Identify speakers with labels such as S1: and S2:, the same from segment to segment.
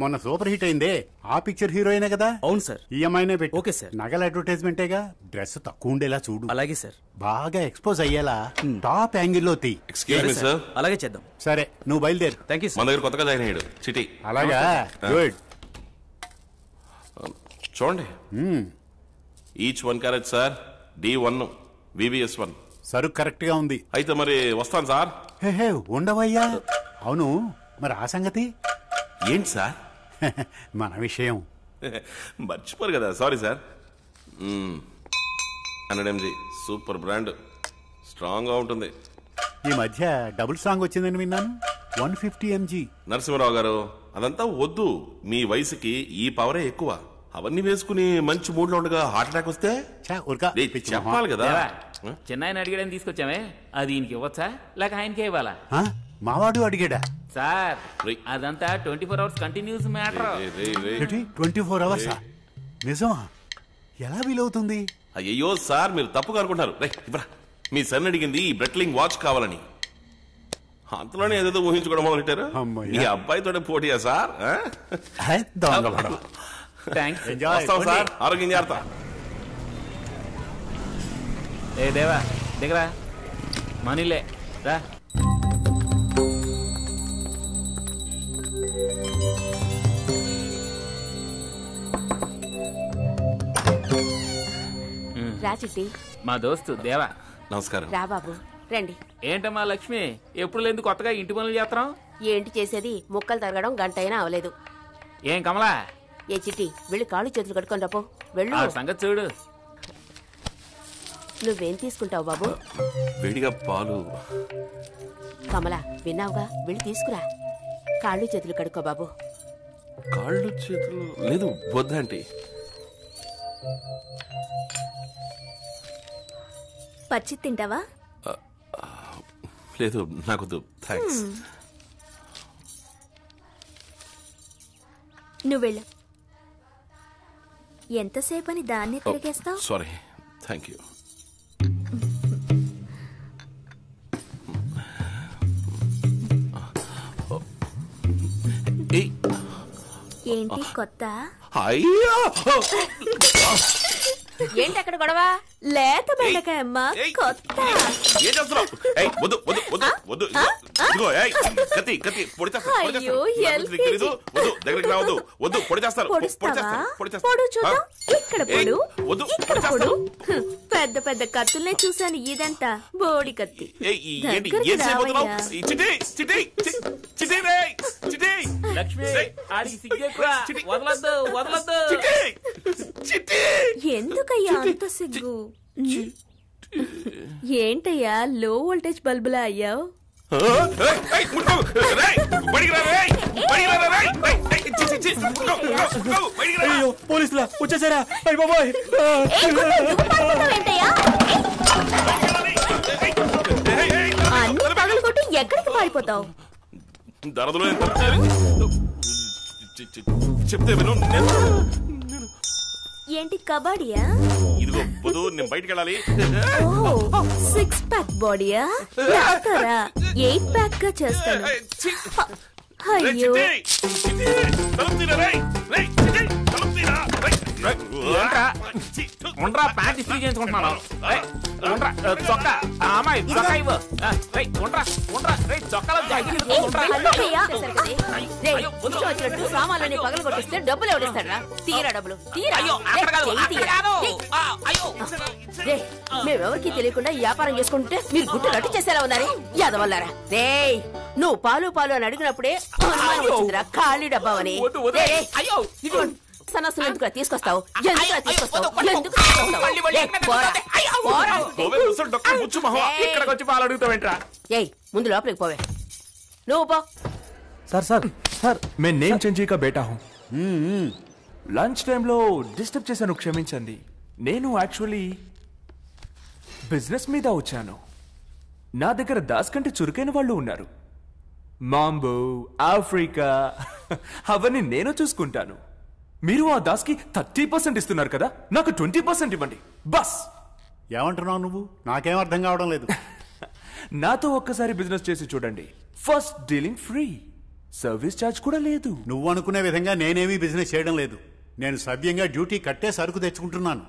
S1: మొన్న super hit అయిందే ఆ పిక్చర్ హీరోయినే కదా?
S2: అవును సార్.
S1: ఈఎంఐనే పెట్టి.
S2: Okay sir.
S1: నగల అడ్వర్టైజ్మెంటేగా. డ్రెస్ తక్కువ ఉండేలా చూడు.
S2: అలాగే సార్.
S1: బాగా ఎక్స్పోజ్ అయ్యేలా టాప్ యాంగిల్లో తీ.
S3: Excuse me sir.
S2: అలాగే చేద్దాం.
S1: సరే నువ్వు బయలుదేరు.
S2: థ్యాంక్ యూ
S3: మన దగ్గర కొత్తగా జాయిన్ అయ్యాడు చిటి.
S1: అలాగా గుడ్.
S3: చూడండి, each 1 carrot sir. D1 VVS1.
S1: సరుకు కరెక్ట్ గా ఉంది.
S3: అయితే మరి వస్తాను సార్.
S1: హే ఉండవయ్యా. అవును మరి ఆ సంగతి
S3: ఏంటి సార్?
S1: మన విషయం
S3: మర్చిపోరు కదా. Sorry sir. 100 mg super brand, strong గా ఉంటుంది.
S1: ఈ మధ్య డబుల్ స్ట్రాంగ్ వచ్చిందని విన్నాను. 150 mg.
S3: నరసింహరావు గారు అదంతా వద్దు. మీ వయసుకి ఈ పవరే ఎక్కువ. అవన్నీ వేసుకుని మంచి మూడ్ లో ఉండగా హార్ట్ అటాక్ వస్తే చెప్పాలి కదా.
S4: చిన్న ఆయన అడిగాడని తీసుకొచ్చామే, అది ఈయనకి ఇవ్వచ్చా లేక ఆయనకే ఇవ్వాలా?
S1: మావాడు అడిగాడా?
S4: సార్ అదంతా 24 hours కంటిన్యూస్ మ్యాటర్.
S1: 24 hours నిజమా? ఎలా వీలవుతుంది?
S3: అయ్యో సార్, మీరు తప్పుగా అనుకుంటున్నారు. మీ సన్ అడిగింది ఈ బ్రెట్లింగ్ వాచ్ కావాలని. అంతలోనే ఏదేదో ఊహించుకోవడం మొదలెట్టారు. మీ అబ్బాయితో పోటీయా సార్? సార్ ఆరోగ్యం జాగ్రత్త.
S4: ఏ దేవా దిగరా, మనీలే రా.
S5: రాచిట్టి
S4: మా దోస్తు దేవా.
S3: నమస్కారం.
S5: రా బాబు రండి.
S4: ఏంటమ్మా లక్ష్మి, ఎప్పుడు లేదు కొత్తగా ఇంటి పనులు చేస్తున్నాం?
S5: ఏంటి చేసేది, ముక్కలు తరగడం గంట అయినా అవలేదు.
S4: ఏం కమలా?
S5: ఏ చిట్టి వెళ్ళి కాళ్ళు చేతులు కట్టుకొని రాపో. వెళ్ళు.
S4: సంగతి చూడు.
S5: నువ్వేం తీసుకుంటావు బాబు?
S3: వేడిగా పాలు.
S5: కమలా విన్నావుగా, వెళ్ళి తీసుకురా. కాళ్ళు చేతులు కడుక్కో బాబు.
S3: కాళ్ళు చేతులు లేదు వద్దంటీ.
S6: పచ్చి తింటావా?
S3: లేదు నాకొద్దు, థ్యాంక్స్.
S6: నువ్వు వెళ్ళు. ఎంతసేపు అని దాన్ని తిరిగేస్తావు?
S3: Sorry, thank you.
S6: ఏంటి కొత్త?
S3: అయ్యో
S5: ఏంటి అక్కడ గొడవ?
S6: లేత బెండకాయ అమ్మా, కొత్త.
S3: ఏం చేస్తున్నావు? వద్దు వద్దు వద్దు వద్దు. ఇదిగో కత్తి కత్తి పొడి చేస్తాను. వద్దు దగ్గరికి రావద్దు. వద్దు పొడి చేస్తాను.
S6: పొడు చూద్దాం. ఇక్కడ పొడు, ఇక్కడ పొడు. పెద్ద పెద్ద కత్తుల్నే చూశాను, ఇదంతా బోడి కత్తి. ఎందుకయ్యా అంత సిగ్గు? ఏంటయ్యా లో వోల్టేజ్ బల్బులా అయ్యావు?
S2: పోలీసులా వచ్చేసారా?
S6: అన్ని పగలు కొట్టి ఎక్కడికి పారిపోతావు?
S3: దరదలో చెప్తే విను.
S6: ఏంటి కబడ్డీయా?
S3: ఇదిగో వద్దు, నేను బయటికి వెళ్ళాలి.
S6: 6 ప్యాక్ బాడీయా? 8 ప్యాక్ గా చేస్తాను. అయ్యో
S4: ఉండరా, ప్యాంట్ ఇస్త్రీ చేయించుకుంటున్నాను. చొక్కా అమ్మాయి చొక్కా ఇవ్వు.
S5: వచ్చినట్టు సామాన్లని పగలు కొట్టిస్తే డబ్బులు ఎవరిస్తాడా? తీరా డబ్బులు తీరా. మేమెవరికి తెలియకుండా వ్యాపారం చేసుకుంటే మీరు గుట్టు రట్టు చేసేలా ఉన్నారే యాదవల్లారా. రేయ్ నువ్వు పాలు పాలు అని అడిగినప్పుడే అనుమానం వచ్చిందిరా, ఖాళీ డబ్బావని. సన్నాసులు ఎందుకు తీసుకొస్తావు?
S4: ఇక్కడికి వచ్చి పాలు అడుగుతావేంట్రా?
S5: ఏయ్ ముందు లోపలికి పోవే. నువ్వు పో.
S7: సార్ సార్ సార్, मैं नेम चंजी का बेटा हूँ. లంచ్ టైంలో డిస్టర్బ్ చేశాను, క్షమించండి. నేను యాక్చువల్లీ బిజినెస్ మీద వచ్చాను. నా దగ్గర దాస్ కంటే చురుకైన వాళ్ళు ఉన్నారు. మాంబో, ఆఫ్రికా అవన్నీ నేను చూసుకుంటాను. మీరు ఆ దాస్కి 30% ఇస్తున్నారు కదా, నాకు 20% ఇవ్వండి బస్.
S1: ఏమంటున్నావు నువ్వు? నాకేం అర్థం కావడం లేదు.
S7: నాతో ఒక్కసారి బిజినెస్ చేసి చూడండి. First dealing free, service charge కూడా లేదు.
S1: నువ్వు అనుకునే విధంగా నేనేమీ బిజినెస్ చేయడం లేదు. నేను సవ్యంగా డ్యూటీ కట్టే సరుకు తెచ్చుకుంటున్నాను.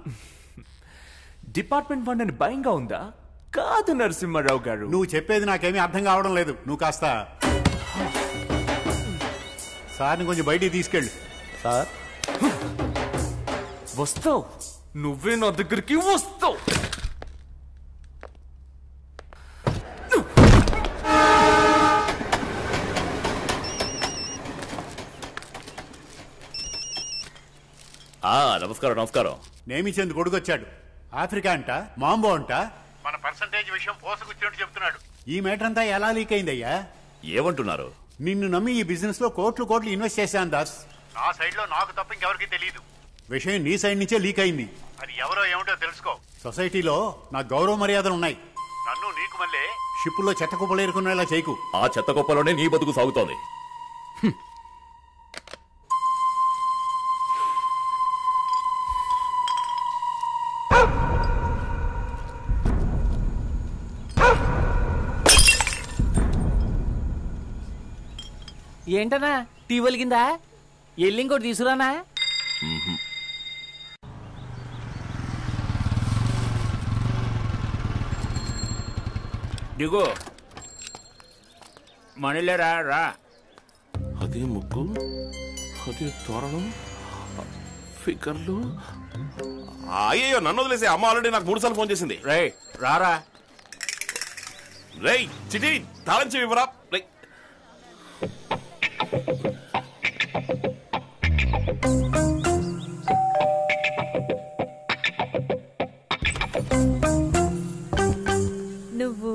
S7: డిపార్ట్మెంట్ ఫండ్ అని భయంగా ఉందా? కాదు నరసింహారావు గారు.
S1: నువ్వు చెప్పేది నాకేమీ అర్థం కావడం లేదు. నువ్వు కాస్త సార్ని కొంచెం బయటికి తీసుకెళ్ళు.
S2: సార్
S7: వస్తావు, నువ్వే నా దగ్గరికి వస్తావు.
S2: నమస్కారం నమస్కారం.
S1: నేమిచంద్ కొడుకు వచ్చాడు. ఆఫ్రికా అంట, మాంబో అంట, మన పర్సంటేజ్ విషయం పోసగుచ్చినట్టు చెప్తున్నాడు. ఈ మ్యాటర్ అంతా ఎలా లీక్ అయిందయ్యా?
S2: ఏమంటున్నారు?
S1: నిన్ను నమ్మి ఈ బిజినెస్ లో కోట్లు ఇన్వెస్ట్ చేశాను దాస్. నా సైడ్ లో నాకు తప్ప ఇంకెవరికి తెలియదు. విషయం నీ సైడ్ నుంచే లీక్ అయింది. అది ఎవరో ఏమిటో తెలుసుకో. సొసైటీలో నా గౌరవ మర్యాదలు ఉన్నాయి. నన్ను నీకు మళ్ళీ షిప్పుల్లో చెత్త కుప్పలు ఏరుకునేలా చేయకు.
S2: ఆ చెత్త కుప్పలోనే నీ బతుకు సాగుతోంది.
S4: ఏంటనా టీ వెలిగిందా? ఎల్లి ఇంకోటి తీసుకురానా? దిగు మనీలేరా రా.
S3: అదే ముగ్గు, అదే తోరణం, ఫిగర్లు. అయ్యో నన్ను వదిలేసి అమ్మ ఆల్రెడీ నాకు 3 సార్లు ఫోన్ చేసింది.
S4: రే రారా.
S3: రేయ్ చిటి తాళం చెవి ఇవ్వరా.
S6: నువ్వు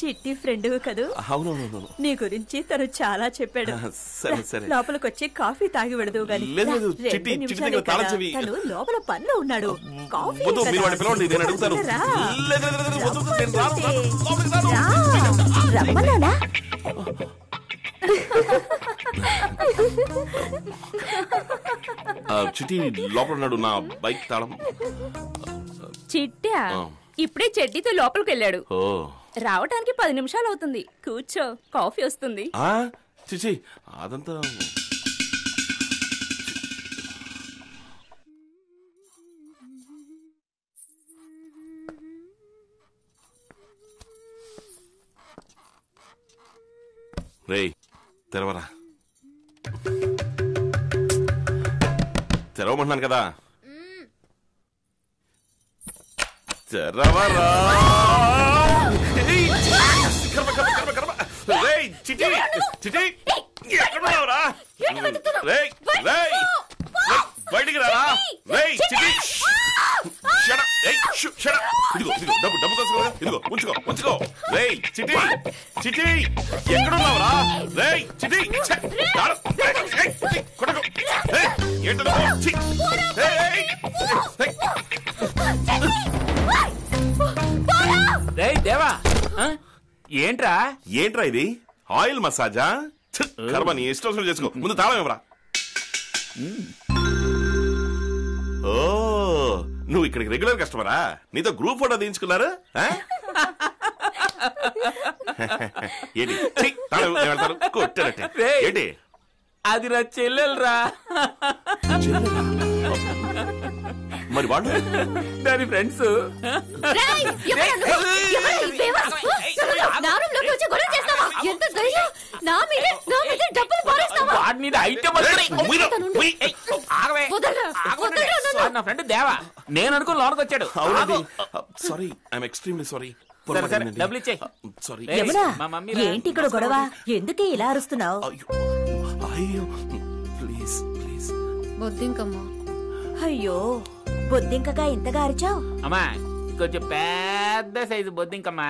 S6: చిట్టి ఫ్రెండ్ కదూ?
S3: అవునవును.
S6: నీ గురించి తను చాలా చెప్పాడు.
S3: సరే సరే.
S6: లోపలికొచ్చి కాఫీ తాగి విడదు గాని.
S3: లేదు చిట్టి దగ్గర తాళం చెవి.
S6: తను లోపల పనిలో ఉన్నాడు. కాఫీ
S3: వద్దు, మీరు వాడిని పిలవండి, నేను అడుగుతాను.
S6: రమ్మన్నానా?
S3: చిట్టి లోపల ఉన్నాడు. నా బైక్ తాళం.
S6: చిట్టా ఇప్పుడే చెడ్డీతో లోపలికి వెళ్ళాడు.
S3: ఓ
S6: రావటానికి 10 నిమిషాలు అవుతుంది. కూర్చో, కాఫీ వస్తుంది.
S3: చిచి అదంతా రేయ్ తెరవరా. తెరవమంటున్నాను కదా, తెరవరా. రేయ్ చిటి చిటి ఎక్కడున్నావురా? రేయ్ రేయ్ బయటికి రారా. రేయ్ చిటి ఇదిగో డబ్బు కోసం కదా, ఇదిగో ఉంచుకో. రేయ్ చిటి చిటి ఎక్కడున్నావురా? రేయ్ చిటి కొట్టకు. ఏంటో
S4: దేవా ఏంట్రా
S3: ఇది? ఆయిల్ మసాజా? కర్మ, నీ ఇష్టం చేసుకో. ముందు తాళం ఇవ్వరా. ఓ నువ్వు ఇక్కడికి రెగ్యులర్ కస్టమరా? నీతో గ్రూప్ ఫోటో తీయించుకున్నారు ఏంటి? కొట్టారటే ఏంటి?
S4: అది నా చెల్లెలరా.
S3: మరి వాళ్ళు
S4: దాని ఫ్రెండ్స్. నా ఫ్రెండ్ దేవా, నేను అనుకుని లోనకి వచ్చాడు.
S3: Sorry, I'm extremely sorry.
S4: డబ్బులు ఇచ్చే.
S3: సారీ.
S6: ఏంటి ఇక్కడ గొడవ? ఎందుకే ఇలా అరుస్తున్నావు?
S3: అయ్యో ప్లీజ్ ప్లీజ్.
S6: బొద్దింకమ్మా. అయ్యో బొద్దింకగా ఇంతగా అరిచావు?
S4: అమ్మా కొంచెం పెద్ద సైజు బొద్దింకమ్మా,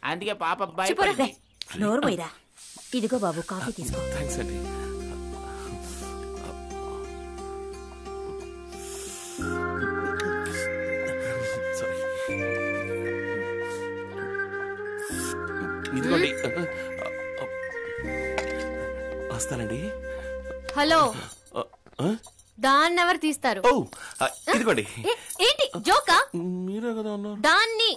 S4: అందుకే పాప అబ్బాయి.
S6: నోరు మీరా. ఇదిగో బాబు, కాఫీ తీసుకో.
S3: థ్యాంక్స్ అండి. ఇదిగోండి. వస్తానండి.
S8: హలో, దాన్ని ఎవరు తీస్తారు?
S3: ఓ ఇదిగోండి.
S8: ఏంటి జోకా?
S3: మీరే కదా అన్నారు.
S8: దాన్ని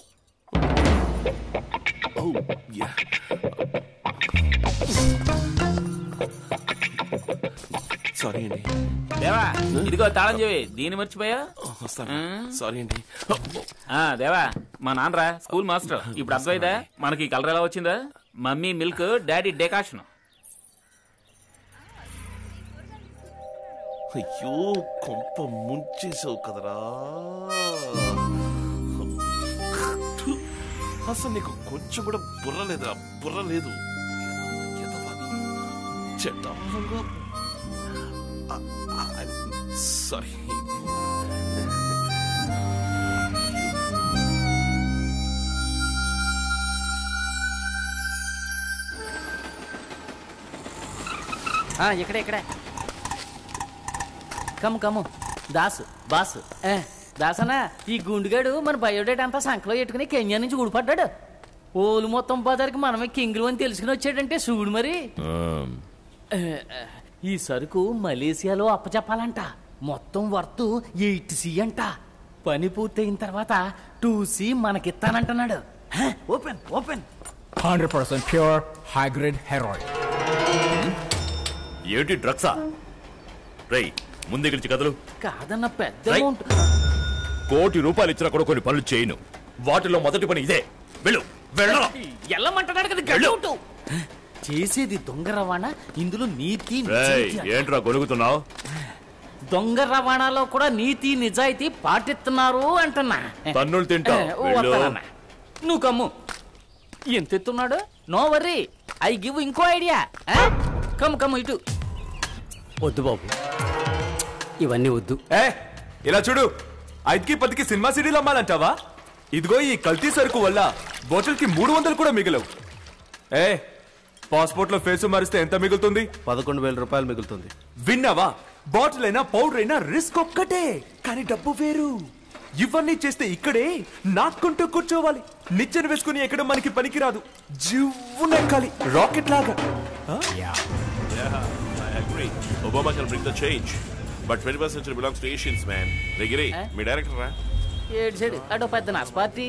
S3: సారీ అండి.
S4: దేవా ఇదిగో తాళం చెవి, దీన్ని మర్చిపోయా.
S3: వస్తాను. సారీ అండి.
S4: దేవా మా నాన్నరా స్కూల్ మాస్టర్. ఇప్పుడు అర్థమైందా మనకి కలర్ ఎలా వచ్చిందా? Mummy milk, daddy decoction.
S3: అయ్యో కొంప ముంచేసావు కదరా. అసలు నీకు కొంచెం కూడా బుర్ర లేదురా, బుర్ర లేదు. సారీ.
S9: ఇక్కడ కమ్ము దాసు బాసు. దాసనా, ఈ గుండుగాడు మన బయోడేట్ అంతా సంకలో పెట్టుకుని కెన్యా నుంచి ఊడిపడ్డాడు. ఓలు మొత్తం బజార్కి మనమే కింగులు అని తెలుసుకుని వచ్చాడంటే చూడు మరి. ఈ సరుకు మలేసియాలో అప్పచెప్పాలంట. మొత్తం వర్త్ 8C అంట. పని పూర్తయిన తర్వాత 2C మనకిస్తానంటున్నాడు. Open
S10: 100% pure high grade heroin.
S2: ఏంటి డ్రగ్సా? రై ముందుకి కదలు.
S9: కాదన్న పెద్ద అమౌంట్.
S2: ₹1 కోటి ఇచ్చినా కూడా కొన్ని పనులు చేయను. వాటిలో మొదటి పని ఇదే. వెళ్ళు.
S9: వెళ్ళమంటున్నాడు కదా గడువుతూ. చేసేది దొంగ రవాణా, ఇందులో నీతి.
S2: ఏంట్రా గొనుగుతున్నావు?
S9: దొంగ రవాణాలో కూడా నీతి నిజాయితీ పాటిస్తున్నారు అంటున్నా.
S2: తన్నులు తింటా.
S9: నువ్వు కమ్ము. ఎంత ఎత్తున్నాడు? నో వర్రీ, ఐ గివ్ ఇంకో ఐడియా. కమ్ము ఇటు.
S11: వద్దు బాబు, ఇవన్నీ వద్దు.
S7: ఇలా చూడు, 5కి 10కి సినిమా సీడీలు అమ్మాలంటావా? ఇదిగో ఈ కల్తీ సరుకు వల్ల బాటిల్కి 300 కూడా మిగలవు. పాస్పోర్ట్ లో ఫేస్ మారిస్తే ఎంత మిగులుతుంది?
S11: 11,000 రూపాయలు మిగులుతుంది.
S7: విన్నావా? బాటిల్ అయినా పౌడర్ అయినా రిస్క్ ఒక్కటే, కానీ డబ్బు వేరు. ఇవన్నీ చేస్తే ఇక్కడే నాకుంటూ కూర్చోవాలి. నిచ్చెన వేసుకుని ఎక్కడ మనకి పనికిరాదు. జివ్వునెక్కాలి రాకెట్ లాగా.
S3: Obama can bring the change, but 21st century belongs to Asians, man. Regire, me director రా.
S9: ఏడ్చాడు అటో పెద్ద నాస్ పార్టీ.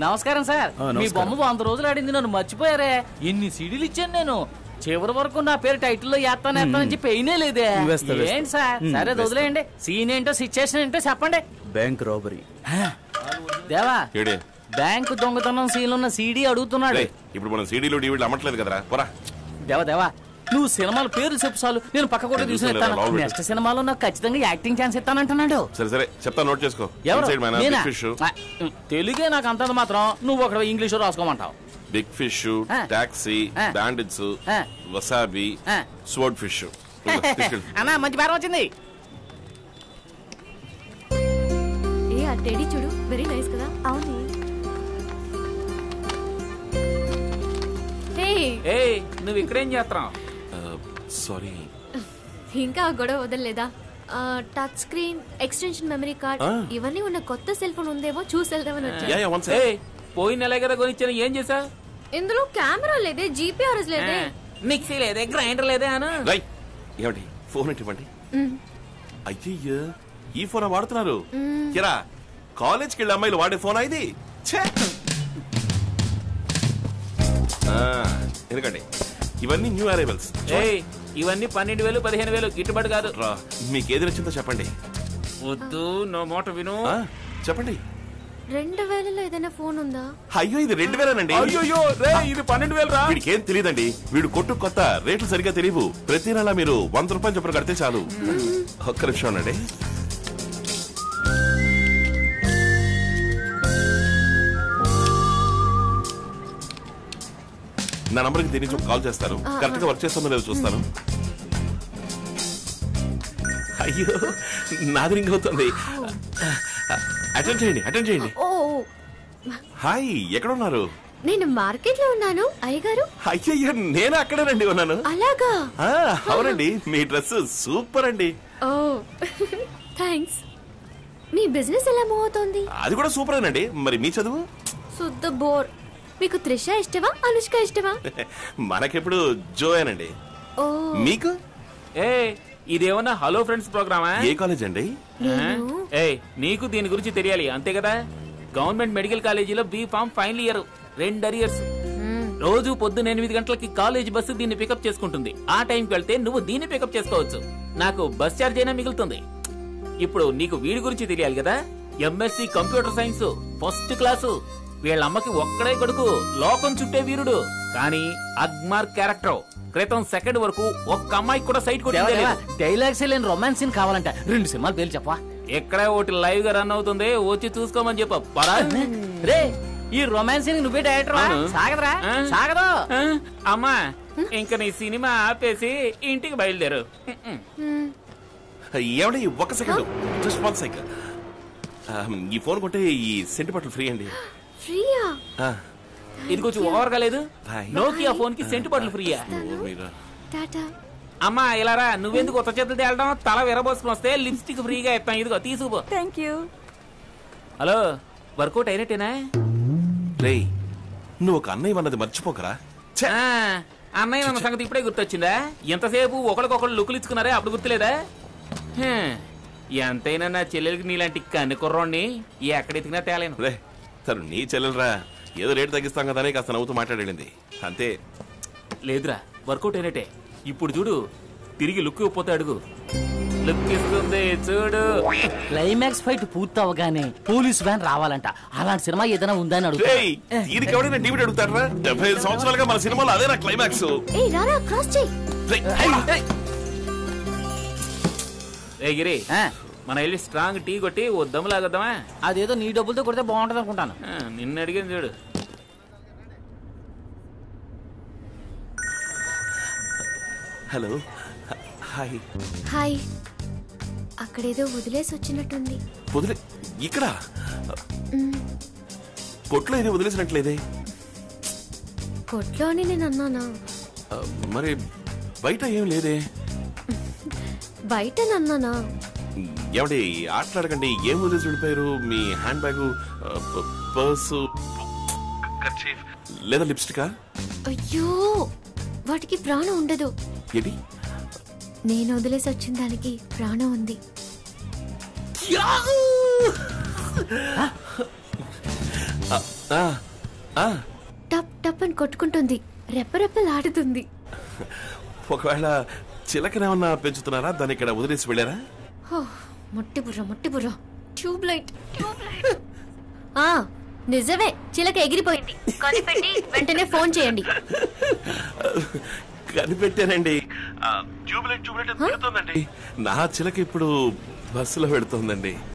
S9: నమస్కారం సార్. మీ బొమ్మ 100 రోజులు ఆడింది, నన్ను మర్చిపోయారే. ఎన్ని సీడీలు ఇచ్చాను నేను. చివరి వరకు నా పేరు టైటిల్లో వేస్తానని చెప్పి అయినే లేదే. ఏంటి సార్? సరే వదిలేయండి. సీన్ ఏంటో సిచ్యుయేషన్ ఏంటో చెప్పండి.
S11: Bank robbery.
S9: దేవా, బ్యాంకు దొంగతనం సీన్ ఉన్న సీడీ అడుగుతున్నాడు.
S3: ఇప్పుడు మనం సీడీలు డివిడీలు అమ్మట్లేదు కదరా. పోరా.
S9: దేవా నువ్వు సినిమాల పేరు చెప్పు చాలు, నేను పక్క కూడా చూసి నెక్స్ట్ సినిమాలో నాకు ఖచ్చితంగా యాక్టింగ్ ఛాన్స్ ఇస్తానంటున్నాడు.
S3: సరే చెప్తా, నోట్ చేసుకో.
S9: తెలుగే నాకు అంతంత మాత్రం, నువ్వు ఒక ఇంగ్లీష్ రాసుకోమంటావు.
S3: Big fish, taxi, bandits, wasabi, sword fish.
S9: అన్నా మంచి పేరు వచ్చింది.
S8: టెడీ చూడు, వెరీ నైస్ కదా. అవును.
S4: నువ్వు ఇక్కడేం చేస్తున్నావు?
S3: సారీ.
S8: ఇంకా గొడవ వదలలేదా? Touch screen, extension memory card ఇవన్నీ ఉన్న కొత్త సెల్ ఫోన్ ఉందేమో చూసి వెళ్దామని వచ్చా.
S4: పోయిన నెల కదా కొనిచ్చాను, ఏం చేసా?
S8: ఇందులో కెమెరా లేదే, జీపీఆర్ఎస్ లేదే,
S4: మిక్సీ లేదే, గ్రైండర్ లేదే. అను
S3: ఏమండి ఫోన్ ఇవ్వండి. అయ్యయ్యో, ఈ ఫోన్ వాడుతున్నారు. కిరా, కాలేజ్కి వెళ్ళి అమ్మాయిలు వాడే ఫోన్ ఇది. ఎందుకండి ఇవన్నీ న్యూ అరైవల్స్.
S4: ఇవన్నీ 12,000 15,000 గిట్టుబాటు కాదు.
S3: మీకు ఏది నచ్చిందో చెప్పండి.
S4: వద్దు, నో మాట విను.
S3: చెప్పండి.
S8: 2,000లో ఏదైనా ఫోన్ ఉందా?
S3: అయ్యో, ఇది 2,000
S4: అయ్యో ఇది 12,000 రా.
S3: వీడికి ఏం తెలియదండి. వీడు కొట్టు కొత్త, రేట్లు సరిగ్గా తెలియవు. ప్రతి నెల మీరు 100 రూపాయలు చొప్పున కడితే చాలు. ఒక్క నిమిషం ఉండండి. నా నంబర్కి దీని నుంచి కాల్ చేస్తాను. కరెక్ట్ గా వర్క్ చేస్తుందో లేదో చూస్తాను. అయ్యో, నాది రింగ్ అవుతుంది. అటెండ్ చేయండి. హాయ్, ఎక్కడ ఉన్నారు?
S8: నేను మార్కెట్ లో ఉన్నాను. అయ్యగారు?
S3: అయ్యయ్యో, నేను అక్కడేనండి ఉన్నాను.
S8: అలాగా?
S3: అవునండి, మీ డ్రెస్ సూపర్ అండి.
S8: ఓ థ్యాంక్స్. మీ బిజినెస్ ఎలా మూవ్ అవుతోంది?
S3: అది కూడా సూపరేనండి. మరి మీ చదువు?
S8: శుద్ధ బోర్. మీకు త్రిష ఇష్టమా, అనుష్క ఇష్టమా?
S3: మనకెప్పుడు జోయేనండి. మీకు?
S4: ఇదేమన్నా హలో ఫ్రెండ్స్ ప్రోగ్రామా?
S3: ఏ కాలేజ్ అండి?
S4: నీకు దీని గురించి తెలియాలి అంతే కదా. గవర్నమెంట్ మెడికల్ కాలేజీలో B pharm final year, 2 arrears. రోజు పొద్దున్న 8 గంటలకి కాలేజ్ బస్సు దీన్ని పికప్ చేసుకుంటుంది. ఆ టైంకి వెళ్తే నువ్వు దీన్ని పికప్ చేసుకోవచ్చు. నాకు బస్ ఛార్జ్ అయినా మిగులుతుంది. ఇప్పుడు నీకు వీడి గురించి తెలియాలి కదా. MSc computer science first class. వీళ్ళమ్మకి ఒక్కడే కొడుకు, లోకం చుట్టే వీరుడు. కానీ అగ్మార్ క్యారెక్టర్. క్రితం సెకండ్ వరకు ఒక్క అమ్మాయికి కూడా సైట్ కొట్టింది.
S9: డైలాగ్స్ లేని రొమాన్స్ సీన్ కావాలంట. 2 సినిమాలు పేర్లు చెప్పా.
S4: ఎక్కడే ఒకటి లైవ్ గా రన్ అవుతుంది, వచ్చి చూసుకోమని చెప్ప.
S9: రే ఈ రొమాన్స్ సీన్ నువ్వే డైరెక్టర్ సాగదరా? సాగదు.
S4: అమ్మా ఇంకా నీ సినిమా ఆపేసి ఇంటికి బయలుదేరు.
S3: ఏమండి ఒక సెకండ్, జస్ట్ 1 సెకండ్. ఈ ఫోన్ కొంటే ఈ సెంటిమెంటల్ ఫ్రీ అండి.
S6: ఫ్రీయా?
S4: ఇది కొంచెం ఓవర్ గా లేదు. నోకియా ఫోన్ కి సెంటిమెంటల్ ఫ్రీయా?
S6: టాటా.
S4: అమ్మా ఇలారా, నువ్వెందుకు కొత్త చేతులు తేలడం? తల విరబోసుకుని వస్తే లిప్స్టిక్ ఫ్రీగా ఇస్తాం. ఇదిగో తీసుకుపో.
S6: Thank you.
S4: హలో, వర్కౌట్ అయినట్టేనా?
S3: రే నువ్వు ఒక అన్నయ్య అన్నది మర్చిపోకరా.
S4: అన్నయ్య అన్న సంగతి ఇప్పుడే గుర్తొచ్చిందా? ఎంతసేపు ఒకరికొకరు లుక్కులు ఇచ్చుకున్నారే, అప్పుడు గుర్తులేదా? ఎంతైనా నా చెల్లెలకి నీలాంటి కన్ను కుర్రోడిని ఎక్కడెతికినా తేలేను.
S3: రే తను నీ చెల్లెలరా, ఏదో రేటు తగ్గిస్తాం కదా అని కాస్త నవ్వుతూ మాట్లాడింది అంతే.
S4: లేదురా, వర్కౌట్ అయినట్టే. ఇప్పుడు చూడు, తిరిగి లుక్ ఇవ్వకపోతే అడుగు, లుక్ ఇస్తుంది చూడు.
S9: క్లైమాక్స్ ఫైట్ పూర్తి అవగానే పోలీస్ వ్యాన్ రావాలంట. అలాంటి సినిమా ఏదైనా ఉందని అడుగుతా.
S3: దీనికి ఎవడైనా డివిడ్ అడుగుతారా? 75 సంవత్సరాలుగా మన సినిమాలో అదే నా క్లైమాక్స్.
S4: ఏ గిరి, మన వెళ్ళి స్ట్రాంగ్ టీ కొట్టి ఓ దమ్ము లాగొద్దామా?
S9: అదేదో నీ డబ్బులతో కొడితే బాగుంటది అనుకుంటాను.
S4: నిన్ను అడిగింది చూడు.
S3: Hello, hi.
S6: హాయ్. అక్కడేదో వదిలేసి వచ్చినట్టుంది.
S3: వదిలే ఇక్కడ కొట్లో ఇది వదిలేసినట్లేదే.
S6: కొట్లో అని నేను అన్నానా?
S3: మరి బయట ఏం లేదే.
S6: బయట నన్నానా?
S3: ఏమండి ఆటలాడకండి. ఏం వదిలేసి వెళ్ళిపోయారు? మీ హ్యాండ్ బ్యాగ్, పర్సు, లేదా లిప్స్టికా?
S6: అయ్యో, వాటికి ప్రాణం ఉండదు.
S3: ఏంటి?
S6: నేను వదిలేసి వచ్చిన దానికి ప్రాణం ఉంది. టప్ టప్ అని కొట్టుకుంటుంది, రెప్పరెప్పలాడుతుంది.
S3: ఒకవేళ చిలకనేమన్నా పెంచుతున్నారా? దాన్ని ఇక్కడ వదిలేసి వెళ్ళారా?
S6: మొట్టి బుర్ర ట్యూబ్ లైట్. నిజమే, చిలక ఎగిరిపోయింది. కనిపెట్టి వెంటనే ఫోన్ చేయండి.
S3: కనిపెట్టానండి. నా చిలక ఇప్పుడు బస్సులో పెడుతోందండి.